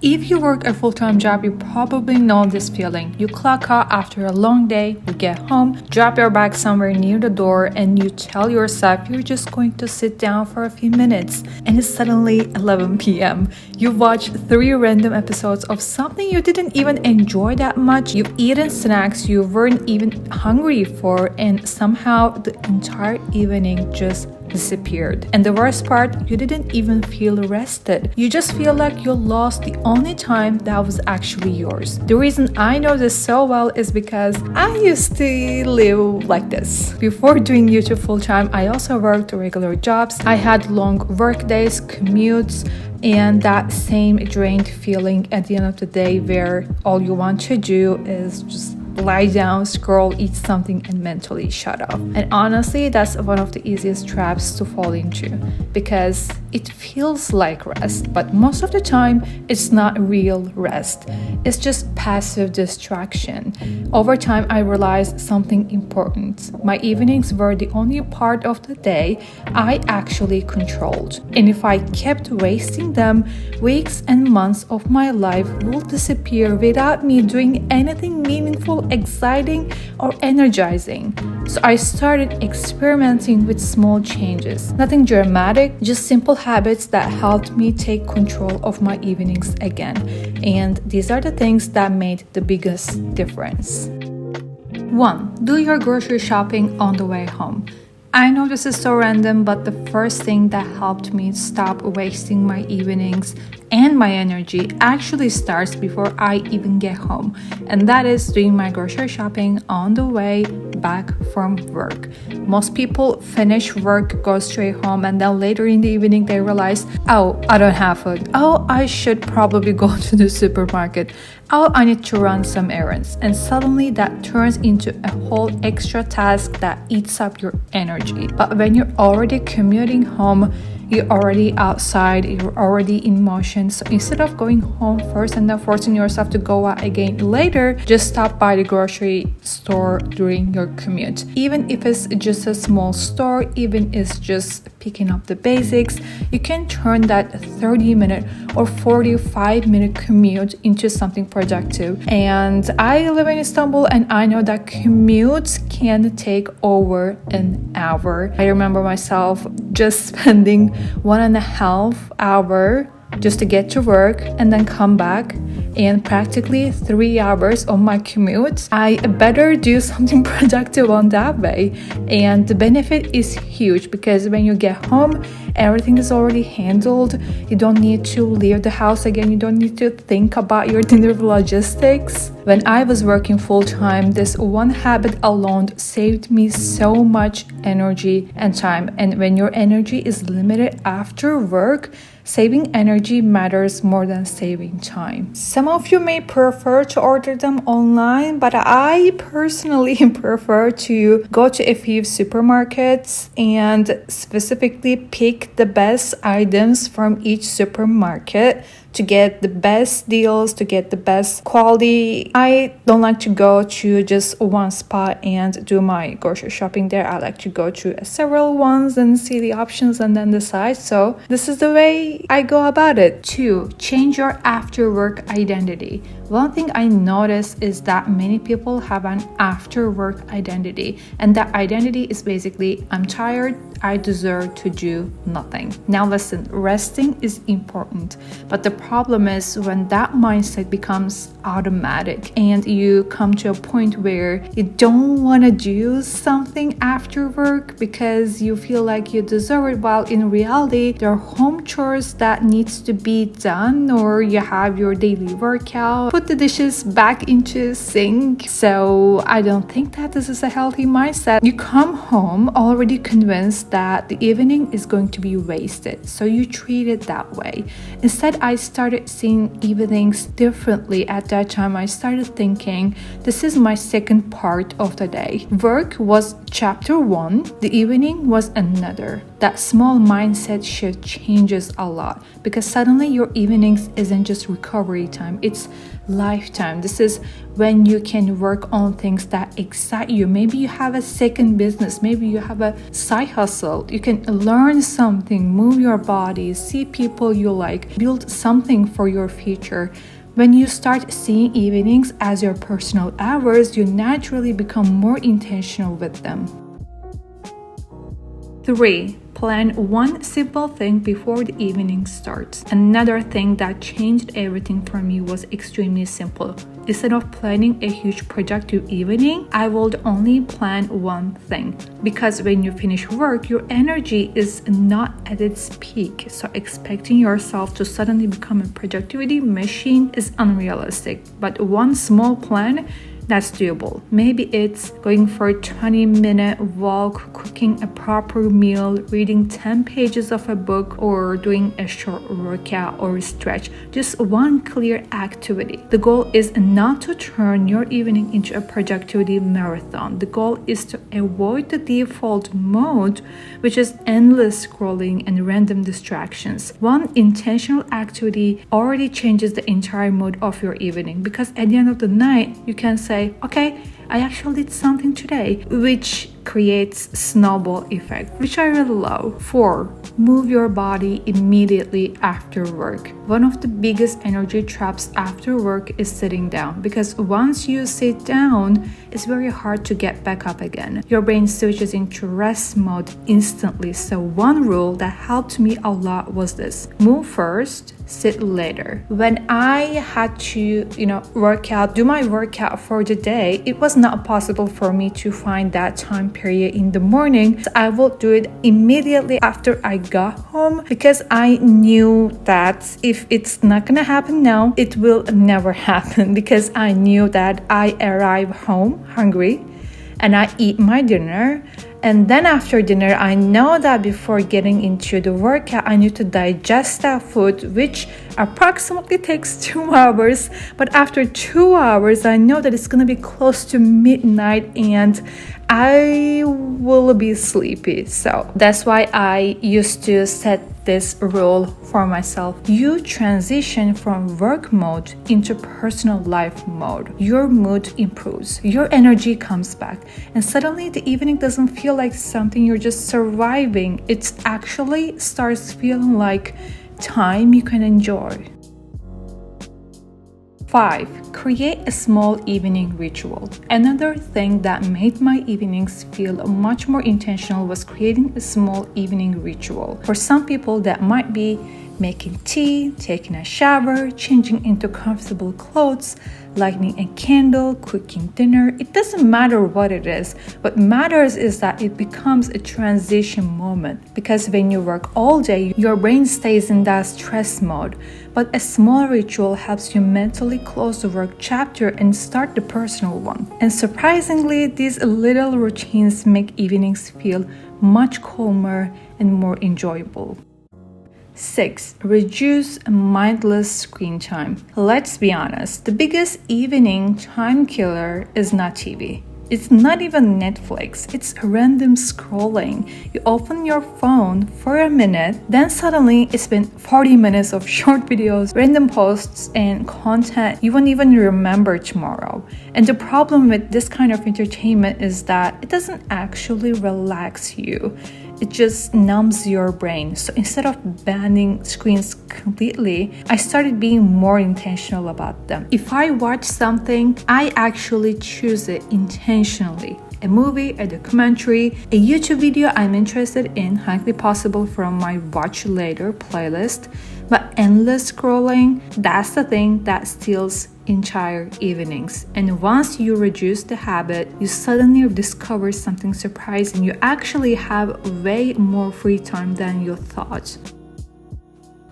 If you work a full-time job, you probably know this feeling. You clock out after a long day, you get home, drop your bag somewhere near the door, and you tell yourself you're just going to sit down for a few minutes. And it's suddenly 11 p.m. You've watched 3 random episodes of something you didn't even enjoy that much. You've eaten snacks you weren't even hungry for, and somehow the entire evening just disappeared. And the worst part, you didn't even feel rested. You just feel like you lost the only time that was actually yours. The reason I know this so well is because I used to live like this. Before doing YouTube full-time, I also worked regular jobs. I had long work days, commutes, and that same drained feeling at the end of the day where all you want to do is just lie down, scroll, eat something, and mentally shut off. And honestly, that's one of the easiest traps to fall into because it feels like rest, but most of the time, it's not real rest. It's just passive distraction. Over time, I realized something important. My evenings were the only part of the day I actually controlled. And if I kept wasting them, weeks and months of my life will disappear without me doing anything meaningful, exciting, or energizing. So I started experimenting with small changes. Nothing dramatic, just simple habits that helped me take control of my evenings again. And these are the things that made the biggest difference. 1. Do your grocery shopping on the way home. I know this is so random, but the first thing that helped me stop wasting my evenings and my energy actually starts before I even get home, and that is doing my grocery shopping on the way back from work. Most people finish work, go straight home, and then later in the evening they realize, oh, I don't have food. Oh, I should probably go to the supermarket. Oh, I need to run some errands. And suddenly that turns into a whole extra task that eats up your energy. But when you're already commuting home, you're already outside, you're already in motion. So instead of going home first and then forcing yourself to go out again later, just stop by the grocery store during your commute. Even if it's just a small store, even if it's just picking up the basics, you can turn that 30-minute or 45-minute commute into something productive. And I live in Istanbul, and I know that commutes can take over an hour. I remember myself just spending 1.5 hours just to get to work and then come back, and practically 3 hours on my commute. I better do something productive on that way. And the benefit is huge because when you get home, everything is already handled. You don't need to leave the house again. You don't need to think about your dinner logistics. When I was working full-time, this one habit alone saved me so much energy and time. And when your energy is limited after work, saving energy matters more than saving time. Some of you may prefer to order them online, but I personally prefer to go to a few supermarkets and specifically pick the best items from each supermarket to get the best deals, to get the best quality. I don't like to go to just one spot and do my grocery shopping there. I like to go to several ones and see the options and then decide. So this is the way I go about it. 2. Change your after work identity. One thing I noticed is that many people have an after work identity, and that identity is basically, I'm tired, I deserve to do nothing. Now listen, resting is important, but the problem is when that mindset becomes automatic and you come to a point where you don't want to do something after work because you feel like you deserve it, while in reality there are home chores that needs to be done, or you have your daily workout, put the dishes back into sink. So I don't think that this is a healthy mindset. You come home already convinced that the evening is going to be wasted, so you treat it that way. Instead, I started seeing evenings differently. At that time, I started thinking, this is my second part of the day. Work was chapter 1, the evening was another. that small mindset shift changes a lot, because suddenly your evenings isn't just recovery time, it's lifetime. This is when you can work on things that excite you. Maybe you have a second business, maybe you have a side hustle. You can learn something, move your body, see people you like, build something for your future. When you start seeing evenings as your personal hours, you naturally become more intentional with them. 3. Plan one simple thing before the evening starts. Another thing that changed everything for me was extremely simple. Instead of planning a huge productive evening, I would only plan one thing. Because when you finish work, your energy is not at its peak. So expecting yourself to suddenly become a productivity machine is unrealistic. But one small plan, that's doable. Maybe it's going for a 20-minute walk, cooking a proper meal, reading 10 pages of a book, or doing a short workout or stretch. Just one clear activity. The goal is not to turn your evening into a productivity marathon. The goal is to avoid the default mode, which is endless scrolling and random distractions. One intentional activity already changes the entire mood of your evening, because at the end of the night, you can say, okay, I actually did something today, which creates snowball effect, which I really love. 4. Move your body immediately after work. One of the biggest energy traps after work is sitting down, because once you sit down, it's very hard to get back up again. Your brain switches into rest mode instantly. So one rule that helped me a lot was this: move first, sit later. When I had to, do my workout for the day, it was not possible for me to find that time period in the morning. So I will do it immediately after I got home, because I knew that if it's not gonna happen now, it will never happen, because I knew that I arrive home hungry and I eat my dinner. And then after dinner, I know that before getting into the workout, I need to digest that food, which approximately takes 2 hours. But after 2 hours, I know that it's going to be close to midnight and I will be sleepy. So that's why I used to set this rule for myself. You transition from work mode into personal life mode. Your mood improves, your energy comes back, and suddenly the evening doesn't feel like something you're just surviving. It actually starts feeling like time you can enjoy. 5. Create a small evening ritual. Another thing that made my evenings feel much more intentional was creating a small evening ritual. For some people, that might be making tea, taking a shower, changing into comfortable clothes, lighting a candle, cooking dinner. It doesn't matter what it is. What matters is that it becomes a transition moment, because when you work all day, your brain stays in that stress mode. But a small ritual helps you mentally close the work chapter and start the personal one. And surprisingly, these little routines make evenings feel much calmer and more enjoyable. 6. Reduce mindless screen time. Let's be honest, the biggest evening time killer is not TV. It's not even Netflix, it's random scrolling. You open your phone for a minute, then suddenly it's been 40 minutes of short videos, random posts, and content you won't even remember tomorrow. And the problem with this kind of entertainment is that it doesn't actually relax you. It just numbs your brain. So instead of banning screens completely, I started being more intentional about them. If I watch something, I actually choose it intentionally. A movie, a documentary, a YouTube video I'm interested in, highly possible from my watch later playlist. But endless scrolling, that's the thing that steals entire evenings. And once you reduce the habit, you suddenly discover something surprising. You actually have way more free time than you thought.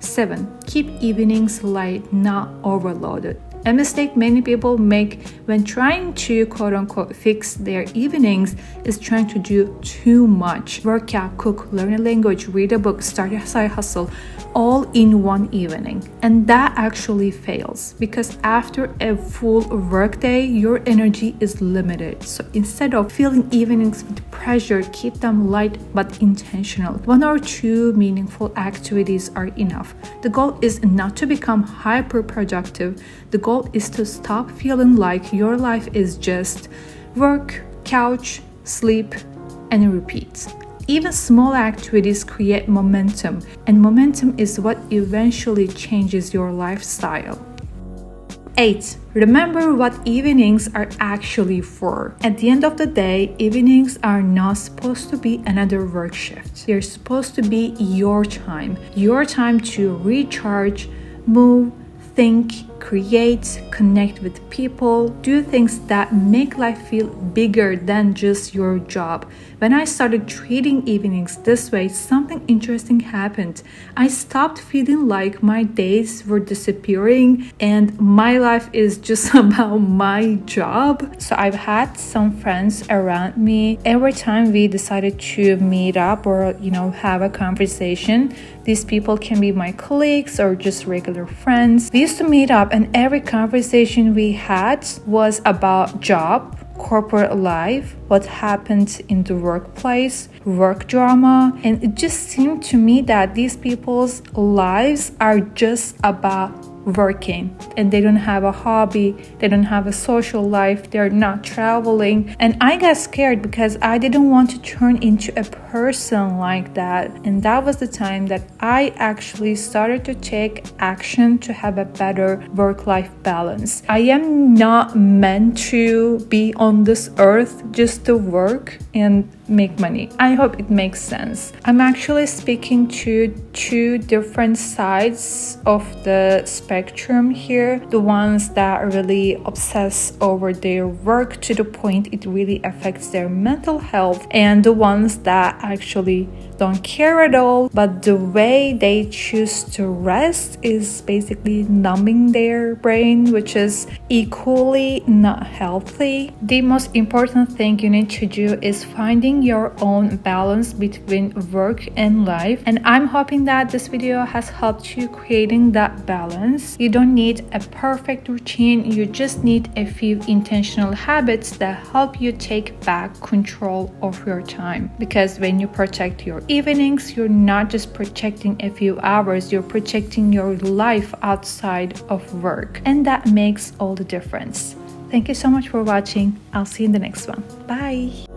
7. Keep evenings light, not overloaded. A mistake many people make when trying to quote-unquote fix their evenings is trying to do too much. Work out, cook, learn a language, read a book, start a side hustle, all in one evening. And that actually fails because after a full workday, your energy is limited. So instead of filling evenings with pressure, keep them light but intentional. 1 or 2 meaningful activities are enough. The goal is not to become hyper productive. The goal is to stop feeling like your life is just work, couch, sleep, and repeat. Even small activities create momentum, and momentum is what eventually changes your lifestyle. 8. Remember what evenings are actually for. At the end of the day, evenings are not supposed to be another work shift. They're supposed to be your time to recharge, move, think, create, connect with people, do things that make life feel bigger than just your job. When I started treating evenings this way, something interesting happened. I stopped feeling like my days were disappearing and my life is just about my job. So I've had some friends around me. Every time we decided to meet up or, have a conversation, these people can be my colleagues or just regular friends. We used to meet up and every conversation we had was about job, corporate life, what happened in the workplace, work drama, and it just seemed to me that these people's lives are just about working and they don't have a hobby, they don't have a social life, they're not traveling. And I got scared because I didn't want to turn into a person like that. And that was the time that I actually started to take action to have a better work-life balance. I am not meant to be on this earth just to work and make money. I hope it makes sense. I'm actually speaking to 2 different sides of the spectrum here. The ones that really obsess over their work to the point it really affects their mental health, and the ones that actually don't care at all, but the way they choose to rest is basically numbing their brain, which is equally not healthy. The most important thing you need to do is finding your own balance between work and life, and I'm hoping that this video has helped you creating that balance. You don't need a perfect routine, you just need a few intentional habits that help you take back control of your time. Because when you protect your evenings, you're not just protecting a few hours, you're protecting your life outside of work, and that makes all the difference. Thank you so much for watching. I'll see you in the next one. Bye.